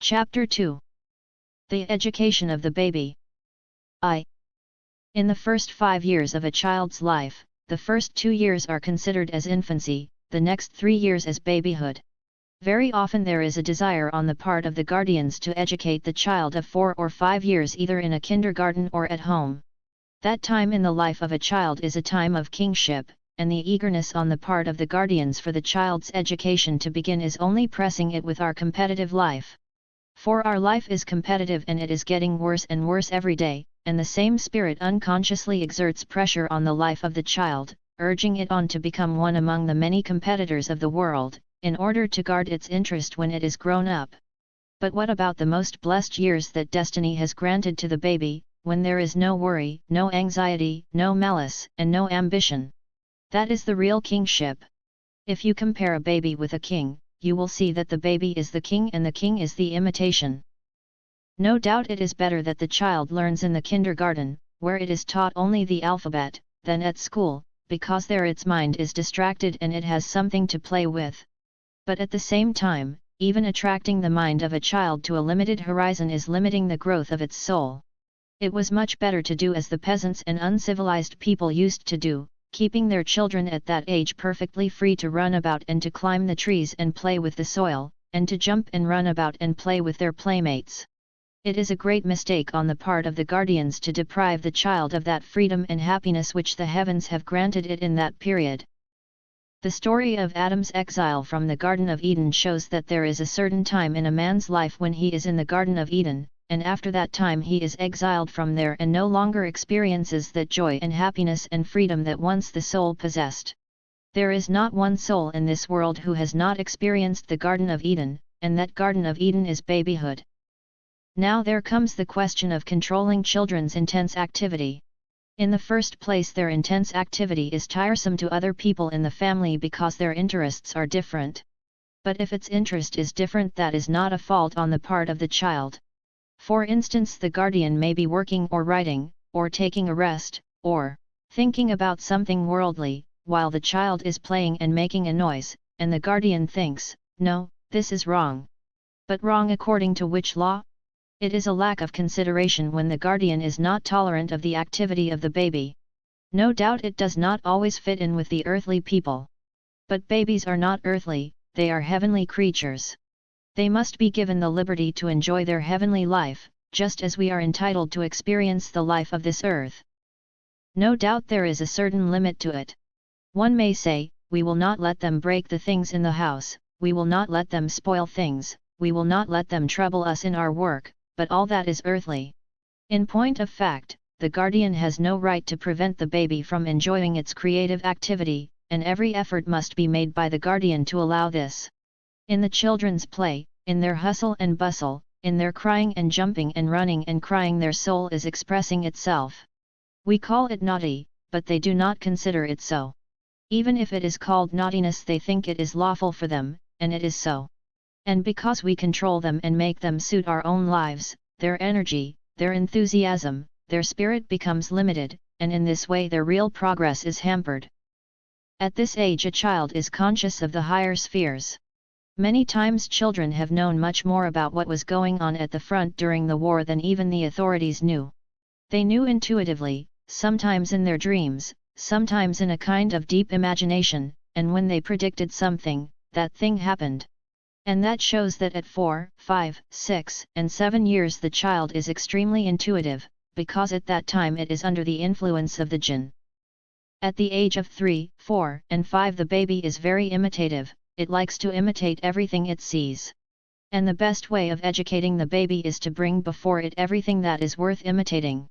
Chapter 2. The Education of the Baby. In the first 5 years of a child's life, the first 2 years are considered as infancy, the next 3 years as babyhood. Very often there is a desire on the part of the guardians to educate the child of 4 or 5 years either in a kindergarten or at home. That time in the life of a child is a time of kingship, and the eagerness on the part of the guardians for the child's education to begin is only pressing it with our competitive life. For our life is competitive and it is getting worse and worse every day, and the same spirit unconsciously exerts pressure on the life of the child, urging it on to become one among the many competitors of the world, in order to guard its interest when it is grown up. But what about the most blessed years that destiny has granted to the baby, when there is no worry, no anxiety, no malice, and no ambition? That is the real kingship. If you compare a baby with a king, you will see that the baby is the king and the king is the imitation. No doubt it is better that the child learns in the kindergarten, where it is taught only the alphabet, than at school, because there its mind is distracted and it has something to play with. But at the same time, even attracting the mind of a child to a limited horizon is limiting the growth of its soul. It was much better to do as the peasants and uncivilized people used to do, keeping their children at that age perfectly free to run about and to climb the trees and play with the soil, and to jump and run about and play with their playmates. It is a great mistake on the part of the guardians to deprive the child of that freedom and happiness which the heavens have granted it in that period. The story of Adam's exile from the Garden of Eden shows that there is a certain time in a man's life when he is in the Garden of Eden, and after that time he is exiled from there and no longer experiences that joy and happiness and freedom that once the soul possessed. There is not one soul in this world who has not experienced the Garden of Eden, and that Garden of Eden is babyhood. Now there comes the question of controlling children's intense activity. In the first place, their intense activity is tiresome to other people in the family because their interests are different. But if its interest is different, that is not a fault on the part of the child. For instance, the guardian may be working or writing, or taking a rest, or thinking about something worldly, while the child is playing and making a noise, and the guardian thinks, "No, this is wrong." But wrong according to which law? It is a lack of consideration when the guardian is not tolerant of the activity of the baby. No doubt it does not always fit in with the earthly people. But babies are not earthly, they are heavenly creatures. They must be given the liberty to enjoy their heavenly life, just as we are entitled to experience the life of this earth. No doubt there is a certain limit to it. One may say, we will not let them break the things in the house, we will not let them spoil things, we will not let them trouble us in our work, but all that is earthly. In point of fact, the guardian has no right to prevent the baby from enjoying its creative activity, and every effort must be made by the guardian to allow this. In the children's play, in their hustle and bustle, in their crying and jumping and running and crying, their soul is expressing itself. We call it naughty, but they do not consider it so. Even if it is called naughtiness, they think it is lawful for them, and it is so. And because we control them and make them suit our own lives, their energy, their enthusiasm, their spirit becomes limited, and in this way their real progress is hampered. At this age a child is conscious of the higher spheres. Many times children have known much more about what was going on at the front during the war than even the authorities knew. They knew intuitively, sometimes in their dreams, sometimes in a kind of deep imagination, and when they predicted something, that thing happened. And that shows that at 4, 5, 6, and 7 years the child is extremely intuitive, because at that time it is under the influence of the jinn. At the age of 3, 4, and 5 the baby is very imitative. It likes to imitate everything it sees. And the best way of educating the baby is to bring before it everything that is worth imitating.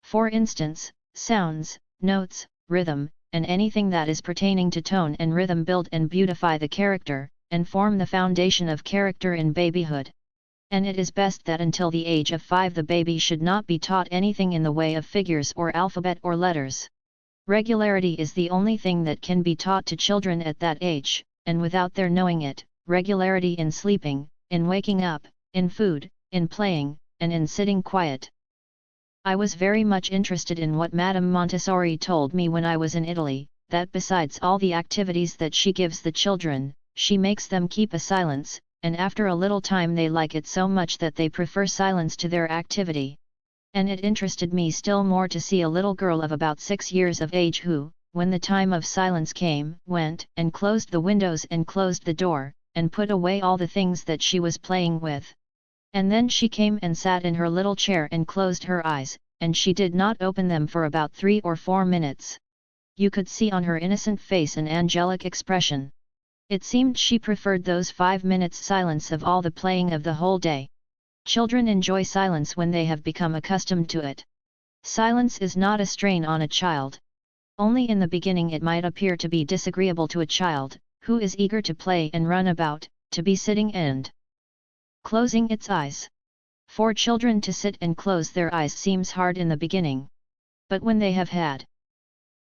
For instance, sounds, notes, rhythm, and anything that is pertaining to tone and rhythm build and beautify the character, and form the foundation of character in babyhood. And it is best that until the age of 5 the baby should not be taught anything in the way of figures or alphabet or letters. Regularity is the only thing that can be taught to children at that age. And without their knowing it, regularity in sleeping, in waking up, in food, in playing, and in sitting quiet. I was very much interested in what Madame Montessori told me when I was in Italy, that besides all the activities that she gives the children, she makes them keep a silence, and after a little time they like it so much that they prefer silence to their activity. And it interested me still more to see a little girl of about 6 years of age who, when the time of silence came, went and closed the windows and closed the door, and put away all the things that she was playing with. And then she came and sat in her little chair and closed her eyes, and she did not open them for about 3 or 4 minutes. You could see on her innocent face an angelic expression. It seemed she preferred those 5 minutes silence of all the playing of the whole day. Children enjoy silence when they have become accustomed to it. Silence is not a strain on a child. Only in the beginning it might appear to be disagreeable to a child, who is eager to play and run about, to be sitting and closing its eyes. For children to sit and close their eyes seems hard in the beginning. But when they have had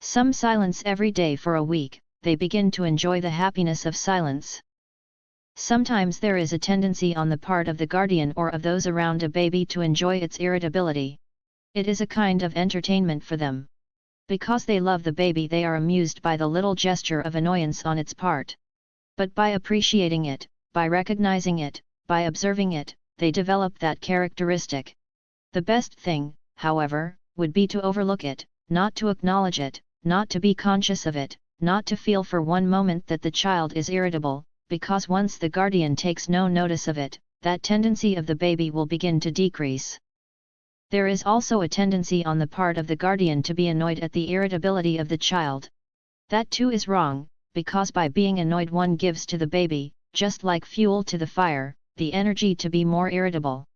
some silence every day for a week, they begin to enjoy the happiness of silence. Sometimes there is a tendency on the part of the guardian or of those around a baby to enjoy its irritability. It is a kind of entertainment for them. Because they love the baby, they are amused by the little gesture of annoyance on its part. But by appreciating it, by recognizing it, by observing it, they develop that characteristic. The best thing, however, would be to overlook it, not to acknowledge it, not to be conscious of it, not to feel for one moment that the child is irritable, because once the guardian takes no notice of it, that tendency of the baby will begin to decrease. There is also a tendency on the part of the guardian to be annoyed at the irritability of the child. That too is wrong, because by being annoyed one gives to the baby, just like fuel to the fire, the energy to be more irritable.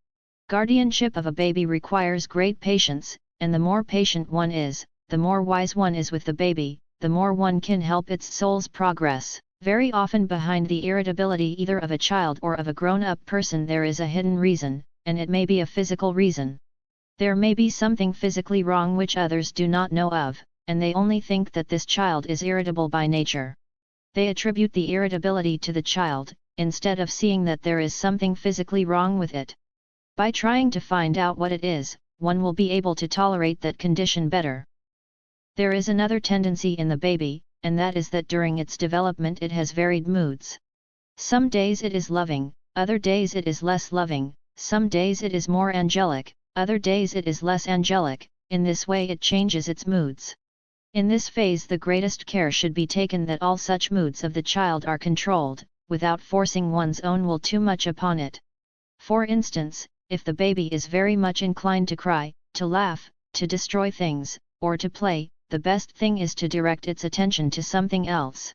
Guardianship of a baby requires great patience, and the more patient one is, the more wise one is with the baby, the more one can help its soul's progress. Very often behind the irritability either of a child or of a grown-up person there is a hidden reason, and it may be a physical reason. There may be something physically wrong which others do not know of, and they only think that this child is irritable by nature. They attribute the irritability to the child, instead of seeing that there is something physically wrong with it. By trying to find out what it is, one will be able to tolerate that condition better. There is another tendency in the baby, and that is that during its development it has varied moods. Some days it is loving, other days it is less loving, some days it is more angelic, other days it is less angelic. In this way it changes its moods. In this phase the greatest care should be taken that all such moods of the child are controlled, without forcing one's own will too much upon it. For instance, if the baby is very much inclined to cry, to laugh, to destroy things, or to play, the best thing is to direct its attention to something else.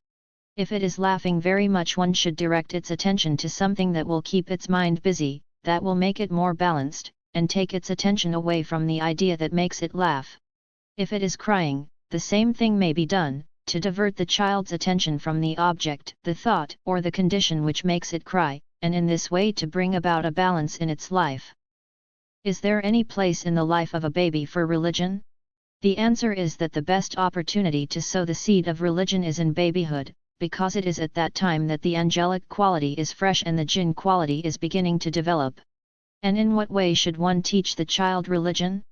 If it is laughing very much, one should direct its attention to something that will keep its mind busy, that will make it more balanced, and take its attention away from the idea that makes it laugh. If it is crying, the same thing may be done, to divert the child's attention from the object, the thought, or the condition which makes it cry, and in this way to bring about a balance in its life. Is there any place in the life of a baby for religion? The answer is that the best opportunity to sow the seed of religion is in babyhood, because it is at that time that the angelic quality is fresh and the jinn quality is beginning to develop. And in what way should one teach the child religion?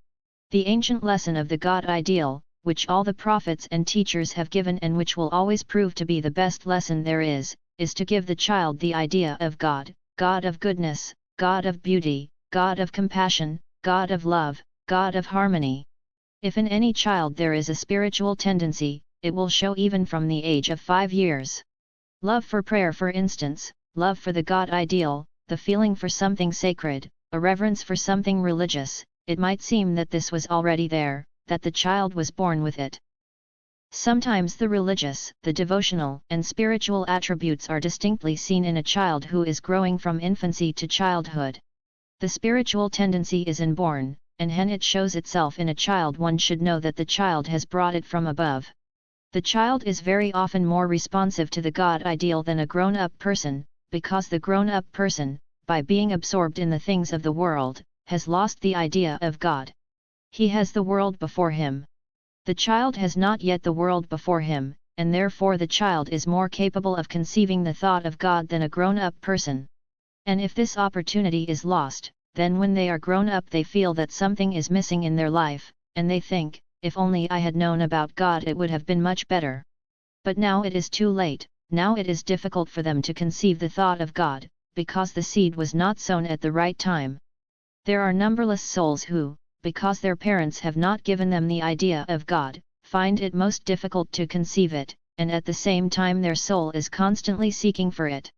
The ancient lesson of the God ideal, which all the prophets and teachers have given and which will always prove to be the best lesson there is to give the child the idea of God, God of goodness, God of beauty, God of compassion, God of love, God of harmony. If in any child there is a spiritual tendency, it will show even from the age of 5 years. Love for prayer, for instance, love for the God ideal, the feeling for something sacred, a reverence for something religious. It might seem that this was already there, that the child was born with it. Sometimes the religious, the devotional, and spiritual attributes are distinctly seen in a child who is growing from infancy to childhood. The spiritual tendency is inborn, and when it shows itself in a child, one should know that the child has brought it from above. The child is very often more responsive to the God ideal than a grown-up person, because the grown-up person, by being absorbed in the things of the world, has lost the idea of God. He has the world before him. The child has not yet the world before him, and therefore the child is more capable of conceiving the thought of God than a grown-up person. And if this opportunity is lost, then when they are grown up they feel that something is missing in their life, and they think, if only I had known about God it would have been much better. But now it is too late, now it is difficult for them to conceive the thought of God, because the seed was not sown at the right time. There are numberless souls who, because their parents have not given them the idea of God, find it most difficult to conceive it, and at the same time their soul is constantly seeking for it.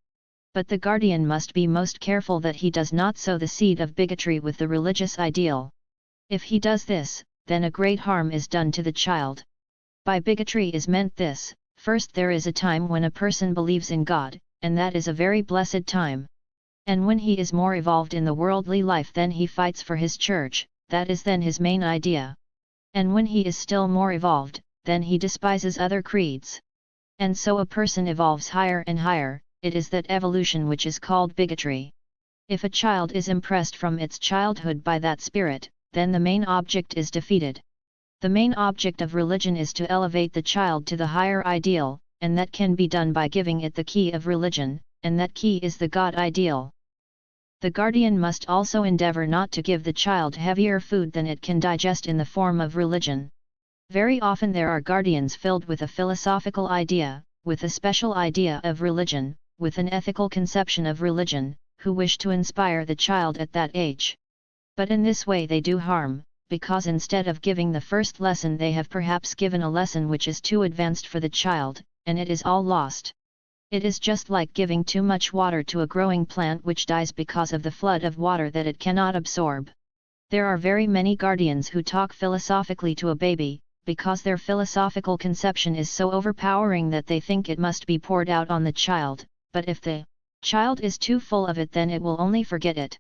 But the guardian must be most careful that he does not sow the seed of bigotry with the religious ideal. If he does this, then a great harm is done to the child. By bigotry is meant this: first, there is a time when a person believes in God, and that is a very blessed time. And when he is more evolved in the worldly life, then he fights for his church, that is then his main idea. And when he is still more evolved, then he despises other creeds. And so a person evolves higher and higher. It is that evolution which is called bigotry. If a child is impressed from its childhood by that spirit, then the main object is defeated. The main object of religion is to elevate the child to the higher ideal, and that can be done by giving it the key of religion, and that key is the God ideal. The guardian must also endeavor not to give the child heavier food than it can digest in the form of religion. Very often there are guardians filled with a philosophical idea, with a special idea of religion, with an ethical conception of religion, who wish to inspire the child at that age. But in this way they do harm, because instead of giving the first lesson they have perhaps given a lesson which is too advanced for the child, and it is all lost. It is just like giving too much water to a growing plant which dies because of the flood of water that it cannot absorb. There are very many guardians who talk philosophically to a baby, because their philosophical conception is so overpowering that they think it must be poured out on the child, but if the child is too full of it, then it will only forget it.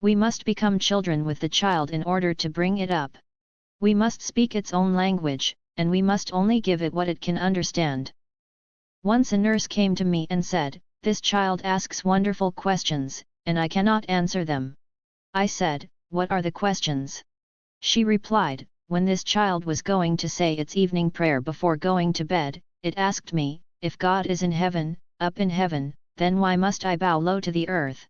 We must become children with the child in order to bring it up. We must speak its own language, and we must only give it what it can understand. Once a nurse came to me and said, "This child asks wonderful questions, and I cannot answer them." I said, "What are the questions?" She replied, "When this child was going to say its evening prayer before going to bed, it asked me, 'If God is in heaven, up in heaven, then why must I bow low to the earth?'"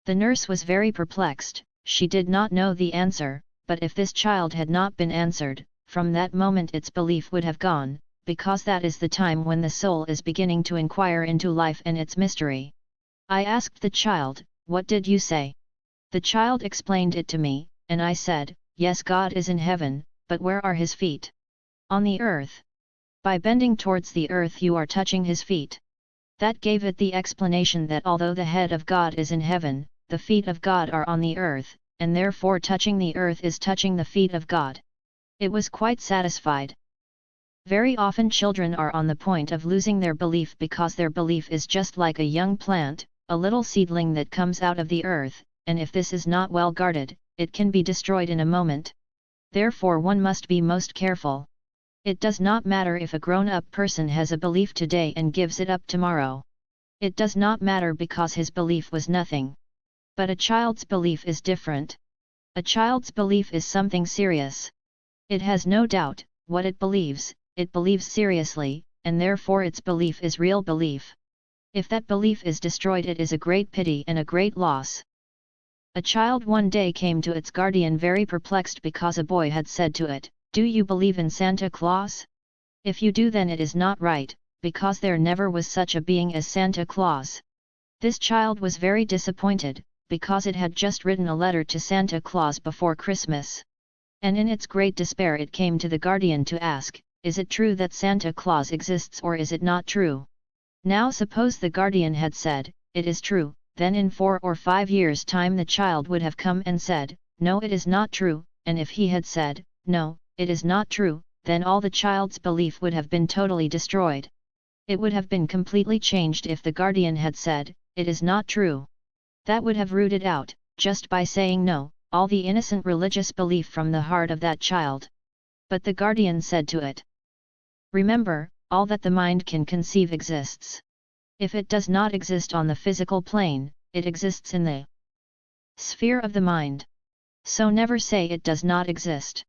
The nurse was very perplexed. She did not know the answer, but if this child had not been answered, from that moment its belief would have gone, because that is the time when the soul is beginning to inquire into life and its mystery. I asked the child, "What did you say?" The child explained it to me, and I said, "Yes, God is in heaven, but where are his feet?" "On the earth. By bending towards the earth you are touching his feet." That gave it the explanation that although the head of God is in heaven, the feet of God are on the earth, and therefore touching the earth is touching the feet of God. It was quite satisfied. Very often children are on the point of losing their belief because their belief is just like a young plant, a little seedling that comes out of the earth, and if this is not well guarded, it can be destroyed in a moment. Therefore one must be most careful. It does not matter if a grown-up person has a belief today and gives it up tomorrow. It does not matter because his belief was nothing. But a child's belief is different. A child's belief is something serious. It has no doubt what it believes seriously, and therefore its belief is real belief. If that belief is destroyed, it is a great pity and a great loss. A child one day came to its guardian very perplexed because a boy had said to it, "Do you believe in Santa Claus? If you do, then it is not right, because there never was such a being as Santa Claus." This child was very disappointed, because it had just written a letter to Santa Claus before Christmas. And in its great despair it came to the guardian to ask, "Is it true that Santa Claus exists, or is it not true?" Now suppose the guardian had said, "It is true," then in 4 or 5 years' time the child would have come and said, "No, it is not true," and if he had said, "No, it is not true," then all the child's belief would have been totally destroyed. It would have been completely changed if the guardian had said, "It is not true." That would have rooted out, just by saying no, all the innocent religious belief from the heart of that child. But the guardian said to it, "Remember, all that the mind can conceive exists. If it does not exist on the physical plane, it exists in the sphere of the mind. So never say it does not exist.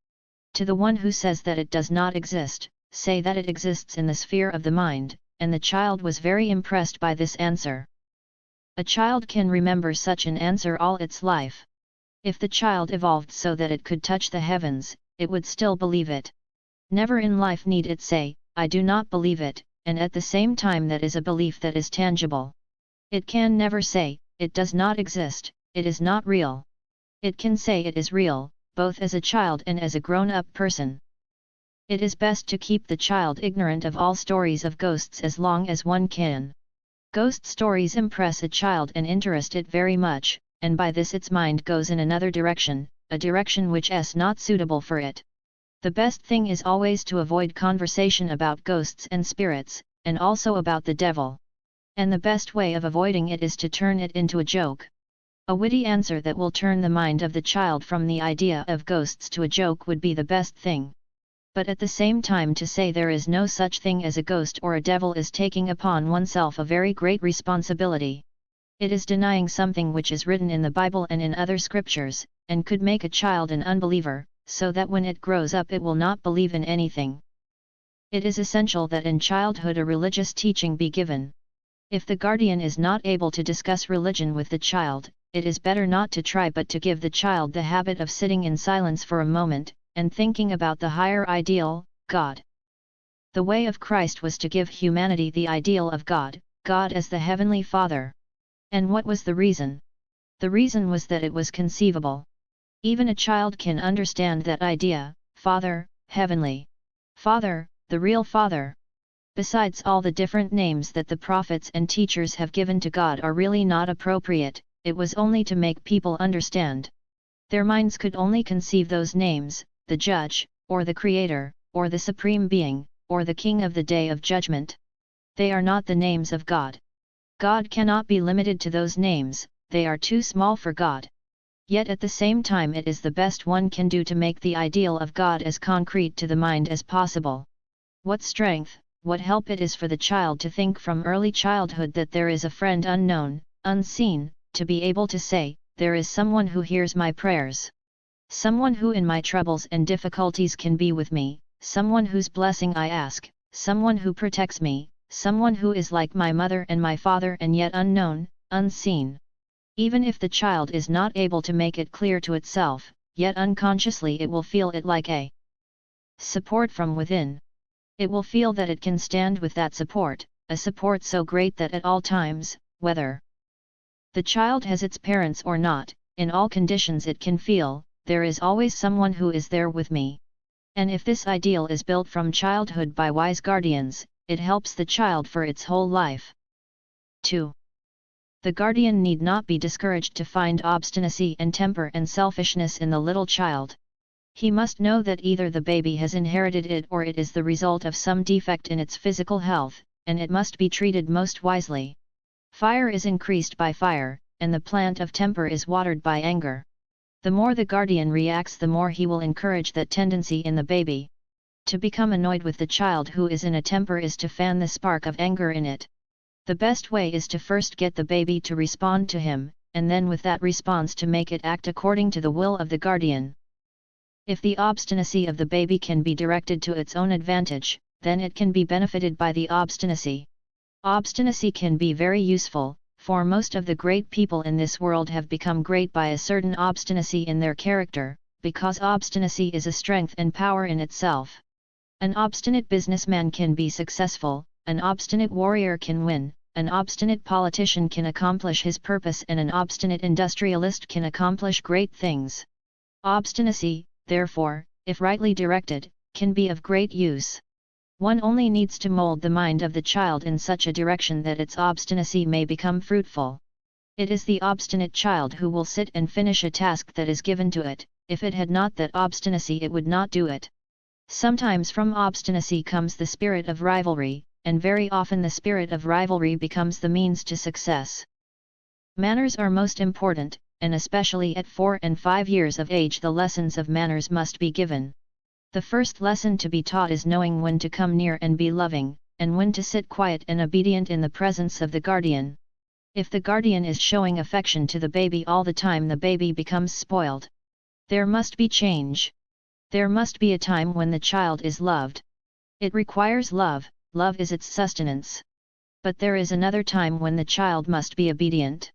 To the one who says that it does not exist, say that it exists in the sphere of the mind," and the child was very impressed by this answer. A child can remember such an answer all its life. If the child evolved so that it could touch the heavens, it would still believe it. Never in life need it say, "I do not believe it," and at the same time that is a belief that is tangible. It can never say, it does not exist, it is not real. It can say it is real, both as a child and as a grown-up person. It is best to keep the child ignorant of all stories of ghosts as long as one can. Ghost stories impress a child and interest it very much, and by this its mind goes in another direction, a direction which is not suitable for it. The best thing is always to avoid conversation about ghosts and spirits, and also about the devil. And the best way of avoiding it is to turn it into a joke. A witty answer that will turn the mind of the child from the idea of ghosts to a joke would be the best thing. But at the same time, to say there is no such thing as a ghost or a devil is taking upon oneself a very great responsibility. It is denying something which is written in the Bible and in other scriptures, and could make a child an unbeliever, so that when it grows up it will not believe in anything. It is essential that in childhood a religious teaching be given. If the guardian is not able to discuss religion with the child, it is better not to try but to give the child the habit of sitting in silence for a moment, and thinking about the higher ideal, God. The way of Christ was to give humanity the ideal of God, God as the Heavenly Father. And what was the reason? The reason was that it was conceivable. Even a child can understand that idea, Father, Heavenly Father, the real Father. Besides, all the different names that the prophets and teachers have given to God are really not appropriate, it was only to make people understand. Their minds could only conceive those names, the Judge, or the Creator, or the Supreme Being, or the King of the Day of Judgment. They are not the names of God. God cannot be limited to those names, they are too small for God. Yet at the same time it is the best one can do to make the ideal of God as concrete to the mind as possible. What strength, what help it is for the child to think from early childhood that there is a friend unknown, unseen, to be able to say, there is someone who hears my prayers. Someone who in my troubles and difficulties can be with me, someone whose blessing I ask, someone who protects me, someone who is like my mother and my father and yet unknown, unseen. Even if the child is not able to make it clear to itself, yet unconsciously it will feel it like a support from within. It will feel that it can stand with that support, a support so great that at all times, whether the child has its parents or not, in all conditions it can feel, there is always someone who is there with me. And if this ideal is built from childhood by wise guardians, it helps the child for its whole life. 2. The guardian need not be discouraged to find obstinacy and temper and selfishness in the little child. He must know that either the baby has inherited it or it is the result of some defect in its physical health, and it must be treated most wisely. Fire is increased by fire, and the plant of temper is watered by anger. The more the guardian reacts, the more he will encourage that tendency in the baby. To become annoyed with the child who is in a temper is to fan the spark of anger in it. The best way is to first get the baby to respond to him, and then with that response to make it act according to the will of the guardian. If the obstinacy of the baby can be directed to its own advantage, then it can be benefited by the obstinacy. Obstinacy can be very useful, for most of the great people in this world have become great by a certain obstinacy in their character, because obstinacy is a strength and power in itself. An obstinate businessman can be successful, an obstinate warrior can win, an obstinate politician can accomplish his purpose, and an obstinate industrialist can accomplish great things. Obstinacy, therefore, if rightly directed, can be of great use. One only needs to mold the mind of the child in such a direction that its obstinacy may become fruitful. It is the obstinate child who will sit and finish a task that is given to it. If it had not that obstinacy it would not do it. Sometimes from obstinacy comes the spirit of rivalry, and very often the spirit of rivalry becomes the means to success. Manners are most important, and especially at 4 and 5 years of age the lessons of manners must be given. The first lesson to be taught is knowing when to come near and be loving, and when to sit quiet and obedient in the presence of the guardian. If the guardian is showing affection to the baby all the time, the baby becomes spoiled. There must be change. There must be a time when the child is loved. It requires love, love is its sustenance. But there is another time when the child must be obedient.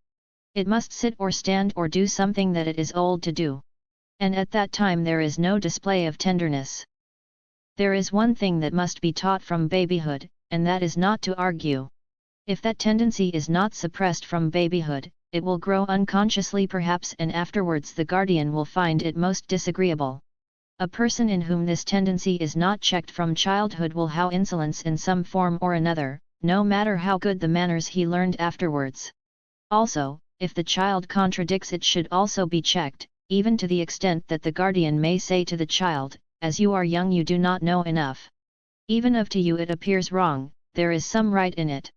It must sit or stand or do something that it is old to do. And at that time there is no display of tenderness. There is one thing that must be taught from babyhood, and that is not to argue. If that tendency is not suppressed from babyhood, it will grow unconsciously perhaps, and afterwards the guardian will find it most disagreeable. A person in whom this tendency is not checked from childhood will have insolence in some form or another, no matter how good the manners he learned afterwards. Also, if the child contradicts, it should also be checked, even to the extent that the guardian may say to the child, "As you are young you do not know enough. Even if to you it appears wrong, there is some right in it.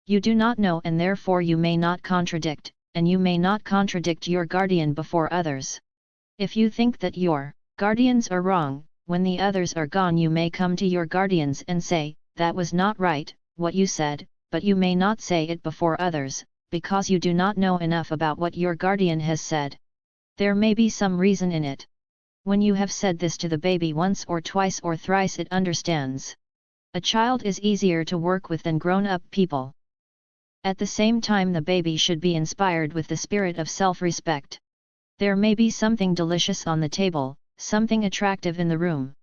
You do not know and therefore you may not contradict, and you may not contradict your guardian before others. If you think that your guardians are wrong, when the others are gone you may come to your guardians and say, 'That was not right, what you said,' but you may not say it before others, because you do not know enough about what your guardian has said. There may be some reason in it. When you have said this to the baby once or twice or thrice it understands. A child is easier to work with than grown-up people. At the same time the baby should be inspired with the spirit of self-respect. There may be something delicious on the table, something attractive in the room,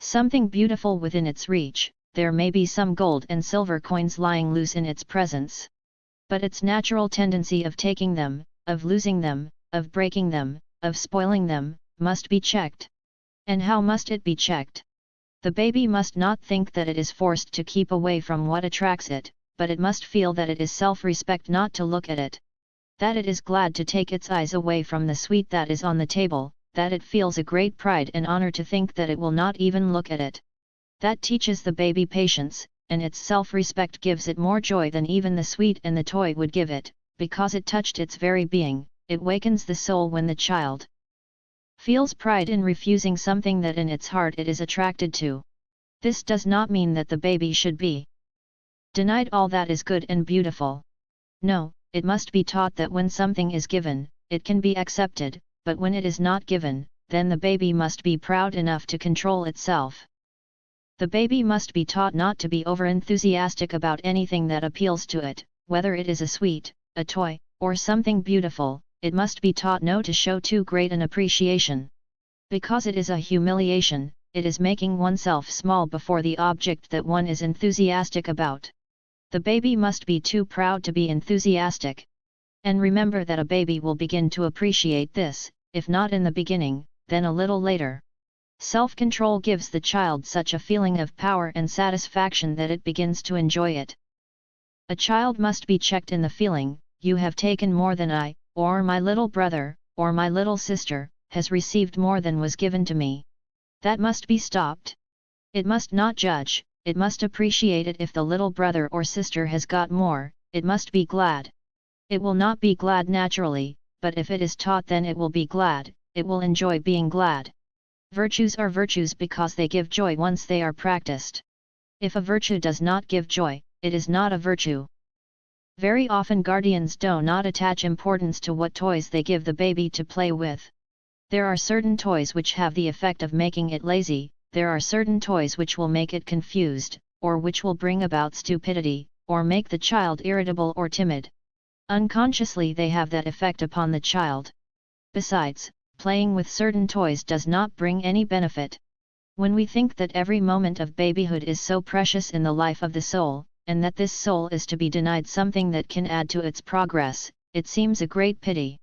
something beautiful within its reach, there may be some gold and silver coins lying loose in its presence. But its natural tendency of taking them, of losing them, of breaking them, of spoiling them, must be checked. And how must it be checked? The baby must not think that it is forced to keep away from what attracts it, but it must feel that it is self-respect not to look at it. That it is glad to take its eyes away from the sweet that is on the table, that it feels a great pride and honor to think that it will not even look at it. That teaches the baby patience, and its self-respect gives it more joy than even the sweet and the toy would give it, because it touched its very being. It wakens the soul when the child feels pride in refusing something that in its heart it is attracted to. This does not mean that the baby should be denied all that is good and beautiful. No, it must be taught that when something is given, it can be accepted, but when it is not given, then the baby must be proud enough to control itself. The baby must be taught not to be over-enthusiastic about anything that appeals to it, whether it is a sweet, a toy, or something beautiful. It must be taught no to show too great an appreciation. Because it is a humiliation, it is making oneself small before the object that one is enthusiastic about. The baby must be too proud to be enthusiastic. And remember that a baby will begin to appreciate this, if not in the beginning, then a little later. Self-control gives the child such a feeling of power and satisfaction that it begins to enjoy it. A child must be checked in the feeling, "You have taken more than I, or my little brother, or my little sister, has received more than was given to me." That must be stopped. It must not judge, it must appreciate it. If the little brother or sister has got more, it must be glad. It will not be glad naturally, but if it is taught then it will be glad, it will enjoy being glad. Virtues are virtues because they give joy once they are practiced. If a virtue does not give joy, it is not a virtue. Very often guardians do not attach importance to what toys they give the baby to play with. There are certain toys which have the effect of making it lazy, there are certain toys which will make it confused, or which will bring about stupidity, or make the child irritable or timid. Unconsciously they have that effect upon the child. Besides, playing with certain toys does not bring any benefit. When we think that every moment of babyhood is so precious in the life of the soul, and that this soul is to be denied something that can add to its progress, it seems a great pity.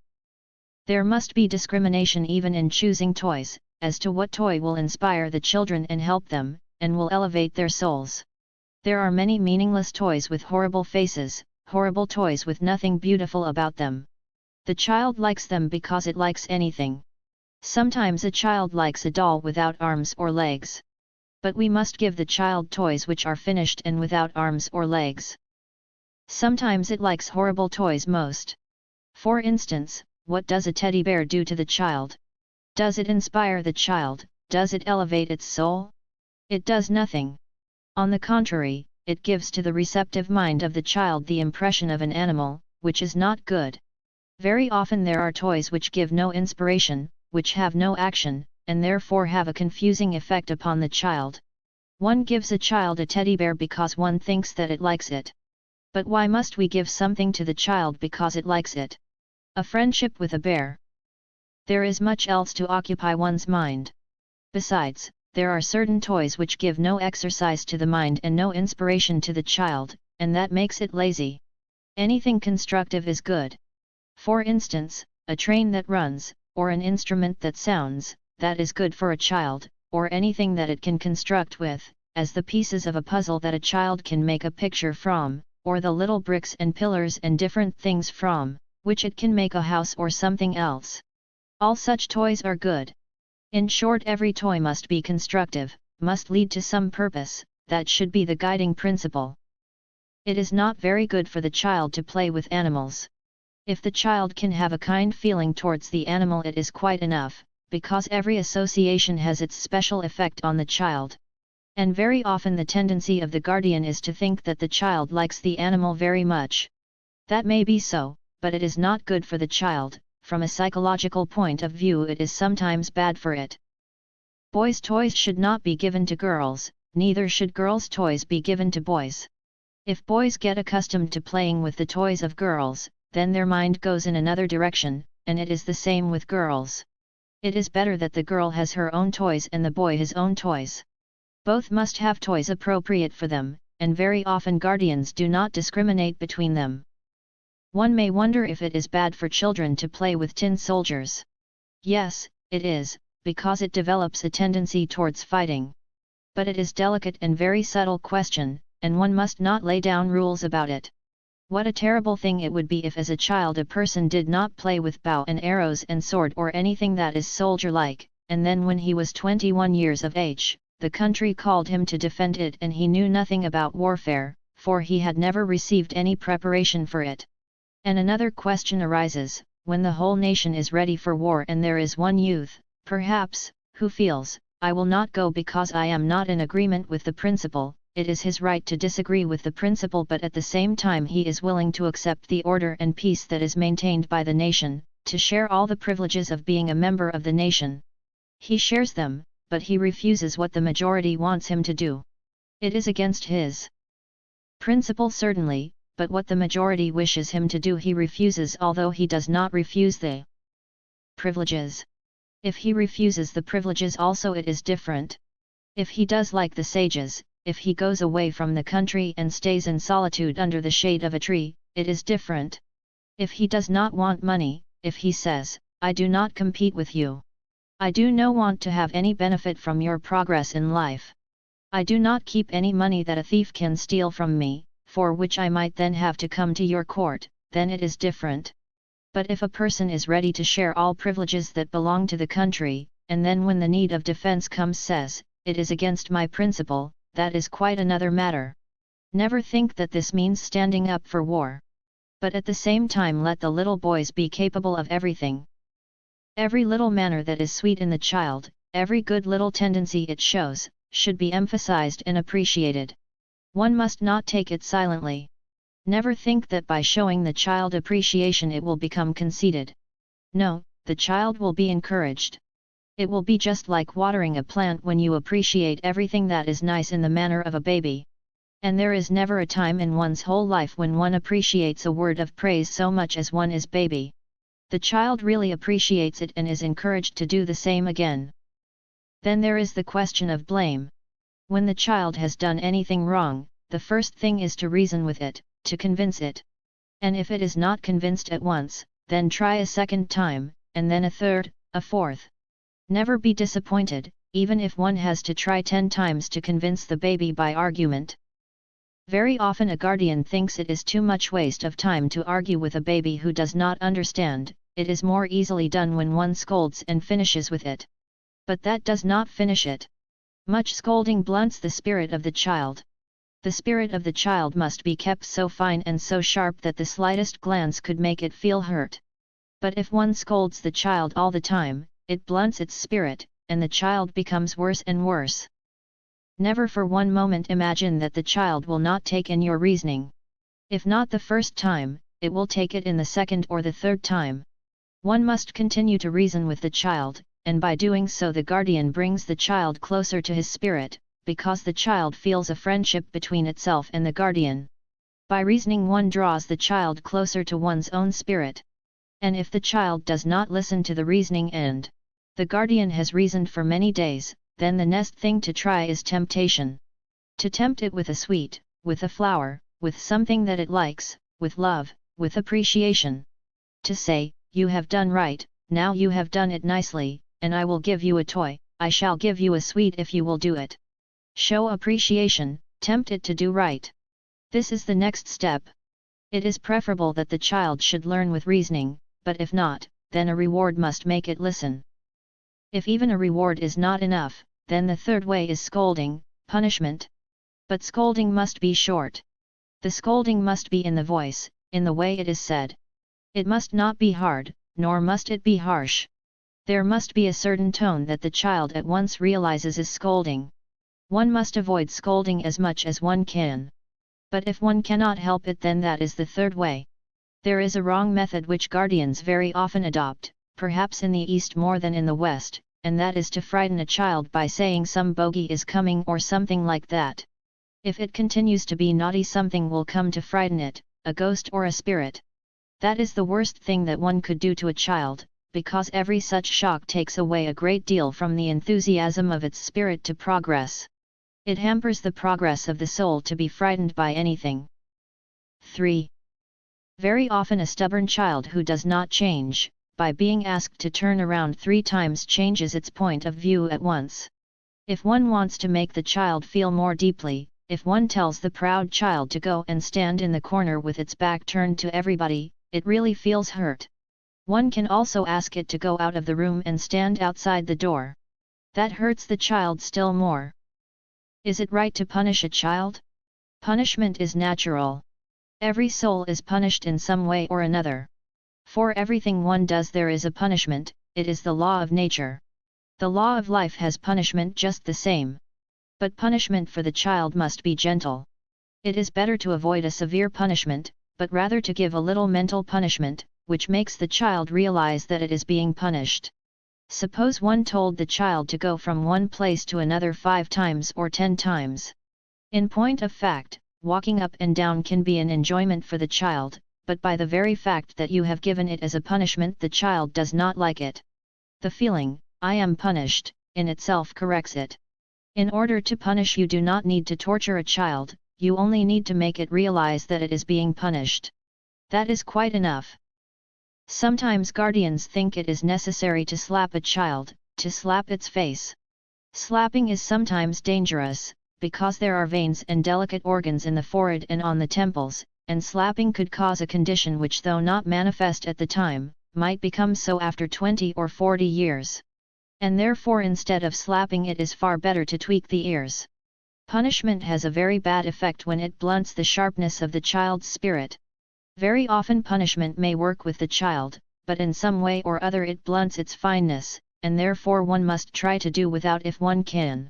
There must be discrimination even in choosing toys, as to what toy will inspire the children and help them, and will elevate their souls. There are many meaningless toys with horrible faces, horrible toys with nothing beautiful about them. The child likes them because it likes anything. Sometimes a child likes a doll without arms or legs. But we must give the child toys which are finished and without arms or legs. Sometimes it likes horrible toys most. For instance, what does a teddy bear do to the child? Does it inspire the child? Does it elevate its soul? It does nothing. On the contrary, it gives to the receptive mind of the child the impression of an animal, which is not good. Very often there are toys which give no inspiration, which have no action, and therefore have a confusing effect upon the child. One gives a child a teddy bear because one thinks that it likes it. But why must we give something to the child because it likes it? A friendship with a bear. There is much else to occupy one's mind. Besides, there are certain toys which give no exercise to the mind and no inspiration to the child, and that makes it lazy. Anything constructive is good. For instance, a train that runs, or an instrument that sounds, that is good for a child, or anything that it can construct with, as the pieces of a puzzle that a child can make a picture from, or the little bricks and pillars and different things from, which it can make a house or something else. All such toys are good. In short, every toy must be constructive, must lead to some purpose, that should be the guiding principle. It is not very good for the child to play with animals. If the child can have a kind feeling towards the animal, it is quite enough, because every association has its special effect on the child. And very often the tendency of the guardian is to think that the child likes the animal very much. That may be so, but it is not good for the child. From a psychological point of view, it is sometimes bad for it. Boys' toys should not be given to girls, neither should girls' toys be given to boys. If boys get accustomed to playing with the toys of girls, then their mind goes in another direction, and it is the same with girls. It is better that the girl has her own toys and the boy his own toys. Both must have toys appropriate for them, and very often guardians do not discriminate between them. One may wonder if it is bad for children to play with tin soldiers. Yes, it is, because it develops a tendency towards fighting. But it is a delicate and very subtle question, and one must not lay down rules about it. What a terrible thing it would be if as a child a person did not play with bow and arrows and sword or anything that is soldier-like, and then when he was 21 years of age, the country called him to defend it and he knew nothing about warfare, for he had never received any preparation for it. And another question arises, when the whole nation is ready for war and there is one youth, perhaps, who feels, I will not go because I am not in agreement with the principle. It is his right to disagree with the principle, but at the same time he is willing to accept the order and peace that is maintained by the nation, to share all the privileges of being a member of the nation. He shares them, but he refuses what the majority wants him to do. It is against his principle certainly, but what the majority wishes him to do he refuses, although he does not refuse the privileges. If he refuses the privileges also, it is different. If he does like the sages, if he goes away from the country and stays in solitude under the shade of a tree, it is different. If he does not want money, if he says, I do not compete with you. I do not want to have any benefit from your progress in life. I do not keep any money that a thief can steal from me, for which I might then have to come to your court, then it is different. But if a person is ready to share all privileges that belong to the country, and then when the need of defense comes says, it is against my principle, that is quite another matter. Never think that this means standing up for war. But at the same time let the little boys be capable of everything. Every little manner that is sweet in the child, every good little tendency it shows, should be emphasized and appreciated. One must not take it silently. Never think that by showing the child appreciation it will become conceited. No, the child will be encouraged. It will be just like watering a plant when you appreciate everything that is nice in the manner of a baby. And there is never a time in one's whole life when one appreciates a word of praise so much as one is baby. The child really appreciates it and is encouraged to do the same again. Then there is the question of blame. When the child has done anything wrong, the first thing is to reason with it, to convince it. And if it is not convinced at once, then try a second time, and then a third, a fourth. Never be disappointed, even if one has to try 10 times to convince the baby by argument. Very often a guardian thinks it is too much waste of time to argue with a baby who does not understand. It is more easily done when one scolds and finishes with it. But that does not finish it. Much scolding blunts the spirit of the child. The spirit of the child must be kept so fine and so sharp that the slightest glance could make it feel hurt. But if one scolds the child all the time, it blunts its spirit, and the child becomes worse and worse. Never for one moment imagine that the child will not take in your reasoning. If not the first time, it will take it in the second or the third time. One must continue to reason with the child, and by doing so the guardian brings the child closer to his spirit, because the child feels a friendship between itself and the guardian. By reasoning one draws the child closer to one's own spirit. And if the child does not listen to the reasoning and the guardian has reasoned for many days, then the next thing to try is temptation. To tempt it with a sweet, with a flower, with something that it likes, with love, with appreciation. to say, "You have done right, now you have done it nicely, and I will give you a toy, I shall give you a sweet if you will do it." Show appreciation, tempt it to do right. This is the next step. It is preferable that the child should learn with reasoning, but if not, then a reward must make it listen. If even a reward is not enough, then the third way is scolding, punishment. But scolding must be short. The scolding must be in the voice, in the way it is said. It must not be hard, nor must it be harsh. There must be a certain tone that the child at once realizes is scolding. One must avoid scolding as much as one can. But if one cannot help it, then that is the third way. There is a wrong method which guardians very often adopt, perhaps in the East more than in the West, and that is to frighten a child by saying some bogey is coming or something like that. If it continues to be naughty, something will come to frighten it, a ghost or a spirit. That is the worst thing that one could do to a child, because every such shock takes away a great deal from the enthusiasm of its spirit to progress. It hampers the progress of the soul to be frightened by anything. 3. Very often a stubborn child who does not change, by being asked to turn around 3 times, changes its point of view at once. If one wants to make the child feel more deeply, if one tells the proud child to go and stand in the corner with its back turned to everybody, it really feels hurt. One can also ask it to go out of the room and stand outside the door. That hurts the child still more. Is it right to punish a child? Punishment is natural. Every soul is punished in some way or another. For everything one does there is a punishment, it is the law of nature. The law of life has punishment just the same. But punishment for the child must be gentle. It is better to avoid a severe punishment, but rather to give a little mental punishment, which makes the child realize that it is being punished. Suppose one told the child to go from one place to another 5 times or 10 times. In point of fact, walking up and down can be an enjoyment for the child, but by the very fact that you have given it as a punishment, the child does not like it. The feeling, "I am punished," in itself corrects it. In order to punish, you do not need to torture a child, you only need to make it realize that it is being punished. That is quite enough. Sometimes guardians think it is necessary to slap a child, to slap its face. Slapping is sometimes dangerous, because there are veins and delicate organs in the forehead and on the temples, and slapping could cause a condition which, though not manifest at the time, might become so after 20 or 40 years. And therefore, instead of slapping, it is far better to tweak the ears. Punishment has a very bad effect when it blunts the sharpness of the child's spirit. Very often punishment may work with the child, but in some way or other it blunts its fineness, and therefore one must try to do without if one can.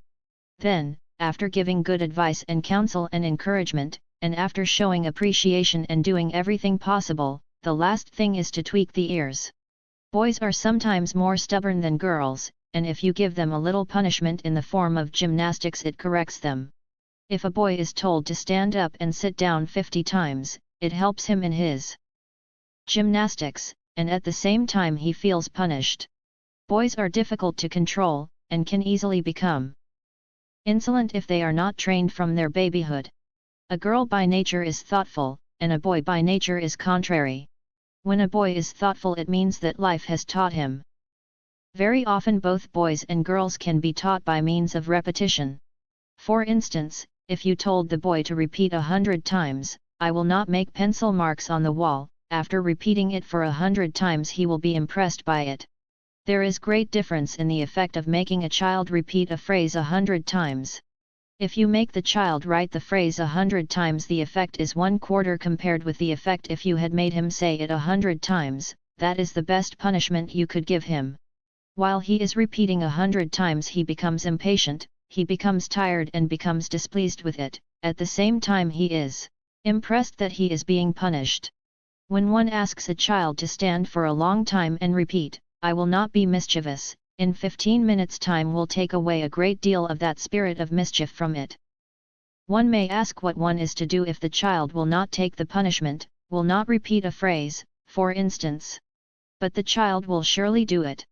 Then, after giving good advice and counsel and encouragement, and after showing appreciation and doing everything possible, the last thing is to tweak the ears. Boys are sometimes more stubborn than girls, and if you give them a little punishment in the form of gymnastics, it corrects them. If a boy is told to stand up and sit down 50 times, it helps him in his gymnastics, and at the same time he feels punished. Boys are difficult to control, and can easily become insolent if they are not trained from their babyhood. A girl by nature is thoughtful, and a boy by nature is contrary. When a boy is thoughtful, it means that life has taught him. Very often both boys and girls can be taught by means of repetition. For instance, if you told the boy to repeat 100 times, "I will not make pencil marks on the wall," after repeating it for 100 times he will be impressed by it. There is great difference in the effect of making a child repeat a phrase 100 times. If you make the child write the phrase 100 times, the effect is 1/4 compared with the effect if you had made him say it 100 times, that is the best punishment you could give him. While he is repeating 100 times he becomes impatient, he becomes tired and becomes displeased with it, at the same time he is impressed that he is being punished. When one asks a child to stand for a long time and repeat, "I will not be mischievous," in 15 minutes time will take away a great deal of that spirit of mischief from it. One may ask what one is to do if the child will not take the punishment, will not repeat a phrase, for instance. But the child will surely do it.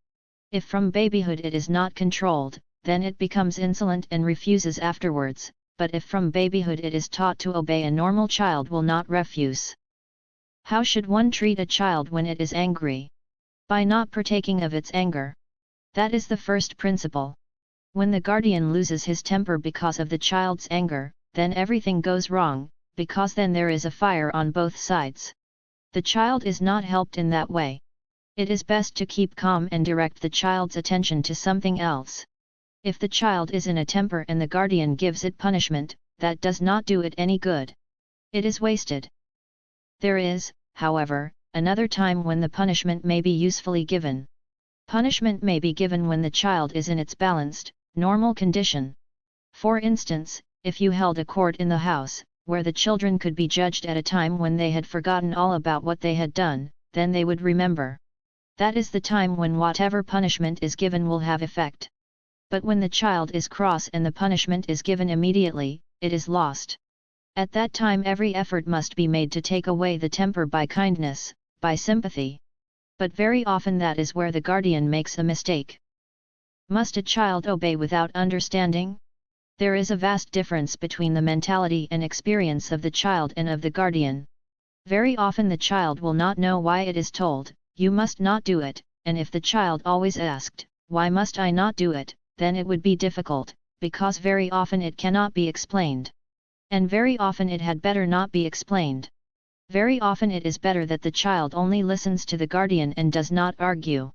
If from babyhood it is not controlled, then it becomes insolent and refuses afterwards, but if from babyhood it is taught to obey, a normal child will not refuse. How should one treat a child when it is angry? By not partaking of its anger. That is the first principle. When the guardian loses his temper because of the child's anger, then everything goes wrong, because then there is a fire on both sides. The child is not helped in that way. It is best to keep calm and direct the child's attention to something else. If the child is in a temper and the guardian gives it punishment, that does not do it any good. It is wasted. There is, however, another time when the punishment may be usefully given. Punishment may be given when the child is in its balanced, normal condition. For instance, if you held a court in the house, where the children could be judged at a time when they had forgotten all about what they had done, then they would remember. That is the time when whatever punishment is given will have effect. But when the child is cross and the punishment is given immediately, it is lost. At that time every effort must be made to take away the temper by kindness, by sympathy. But very often that is where the guardian makes a mistake. Must a child obey without understanding? There is a vast difference between the mentality and experience of the child and of the guardian. Very often the child will not know why it is told, "You must not do it," and if the child always asked, "Why must I not do it?" then it would be difficult, because very often it cannot be explained. And very often it had better not be explained. Very often it is better that the child only listens to the guardian and does not argue.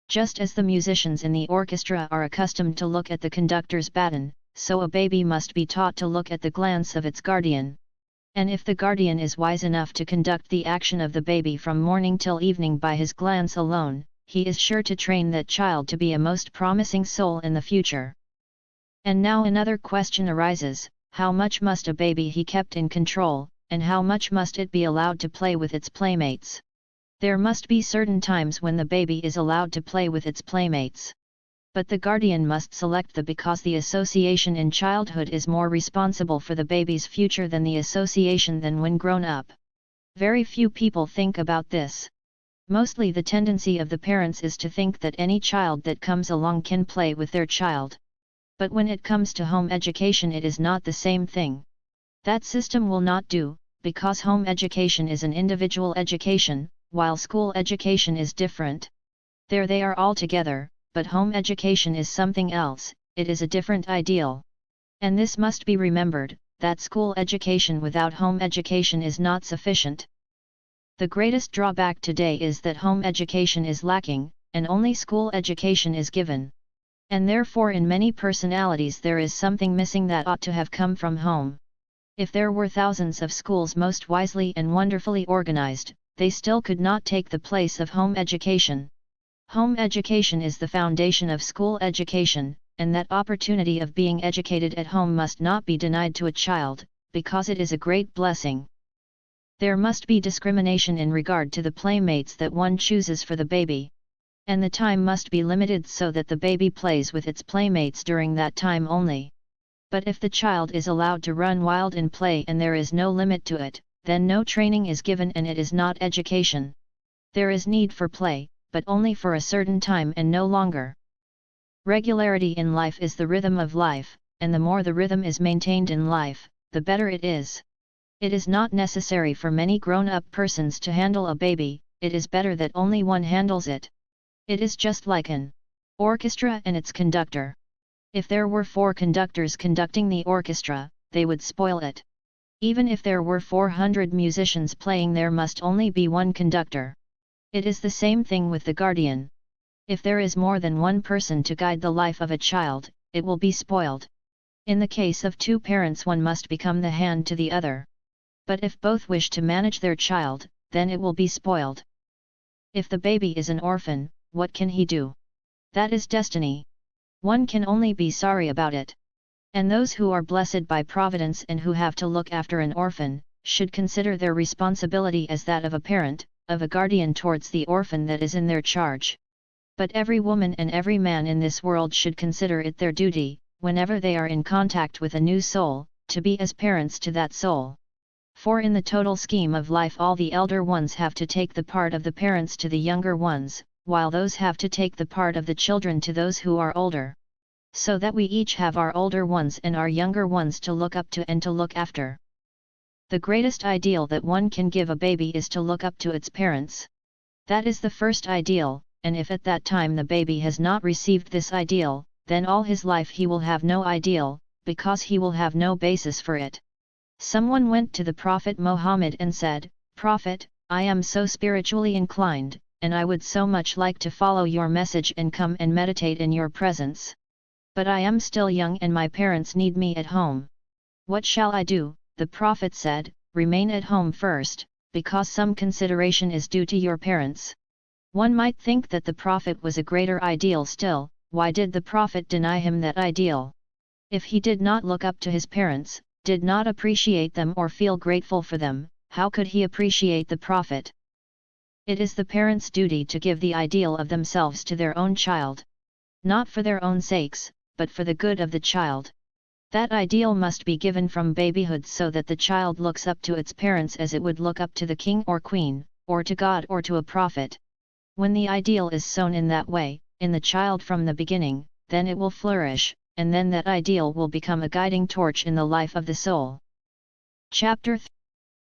Just as the musicians in the orchestra are accustomed to look at the conductor's baton, so a baby must be taught to look at the glance of its guardian. And if the guardian is wise enough to conduct the action of the baby from morning till evening by his glance alone, he is sure to train that child to be a most promising soul in the future. And now another question arises: how much must a baby be kept in control, and how much must it be allowed to play with its playmates? There must be certain times when the baby is allowed to play with its playmates. But the guardian must select because the association in childhood is more responsible for the baby's future than the association than when grown up. Very few people think about this. Mostly the tendency of the parents is to think that any child that comes along can play with their child. But when it comes to home education it is not the same thing. That system will not do, because home education is an individual education, while school education is different. There they are all together, but home education is something else, it is a different ideal. And this must be remembered, that school education without home education is not sufficient. The greatest drawback today is that home education is lacking, and only school education is given. And therefore in many personalities there is something missing that ought to have come from home. If there were thousands of schools most wisely and wonderfully organized, they still could not take the place of home education. Home education is the foundation of school education, and that opportunity of being educated at home must not be denied to a child, because it is a great blessing. There must be discrimination in regard to the playmates that one chooses for the baby. And the time must be limited so that the baby plays with its playmates during that time only. But if the child is allowed to run wild and play and there is no limit to it, then no training is given and it is not education. There is need for play, but only for a certain time and no longer. Regularity in life is the rhythm of life, and the more the rhythm is maintained in life, the better it is. It is not necessary for many grown-up persons to handle a baby, it is better that only one handles it. It is just like an orchestra and its conductor. If there were 4 conductors conducting the orchestra, they would spoil it. Even if there were 400 musicians playing, there must only be one conductor. It is the same thing with the guardian. If there is more than one person to guide the life of a child, it will be spoiled. In the case of 2 parents, one must become the hand to the other. But if both wish to manage their child, then it will be spoiled. If the baby is an orphan, what can he do? That is destiny. One can only be sorry about it. And those who are blessed by Providence and who have to look after an orphan, should consider their responsibility as that of a parent, of a guardian towards the orphan that is in their charge. But every woman and every man in this world should consider it their duty, whenever they are in contact with a new soul, to be as parents to that soul. For in the total scheme of life all the elder ones have to take the part of the parents to the younger ones, while those have to take the part of the children to those who are older. So that we each have our older ones and our younger ones to look up to and to look after. The greatest ideal that one can give a baby is to look up to its parents. That is the first ideal, and if at that time the baby has not received this ideal, then all his life he will have no ideal, because he will have no basis for it. Someone went to the Prophet Muhammad and said, "Prophet, I am so spiritually inclined, and I would so much like to follow your message and come and meditate in your presence. But I am still young and my parents need me at home. What shall I do?" The Prophet said, "Remain at home first, because some consideration is due to your parents." One might think that the Prophet was a greater ideal still. Why did the Prophet deny him that ideal? If he did not look up to his parents, did not appreciate them or feel grateful for them, how could he appreciate the Prophet? It is the parents' duty to give the ideal of themselves to their own child. Not for their own sakes, but for the good of the child. That ideal must be given from babyhood so that the child looks up to its parents as it would look up to the king or queen, or to God or to a prophet. When the ideal is sown in that way, in the child from the beginning, then it will flourish, and then that ideal will become a guiding torch in the life of the soul. Chapter 3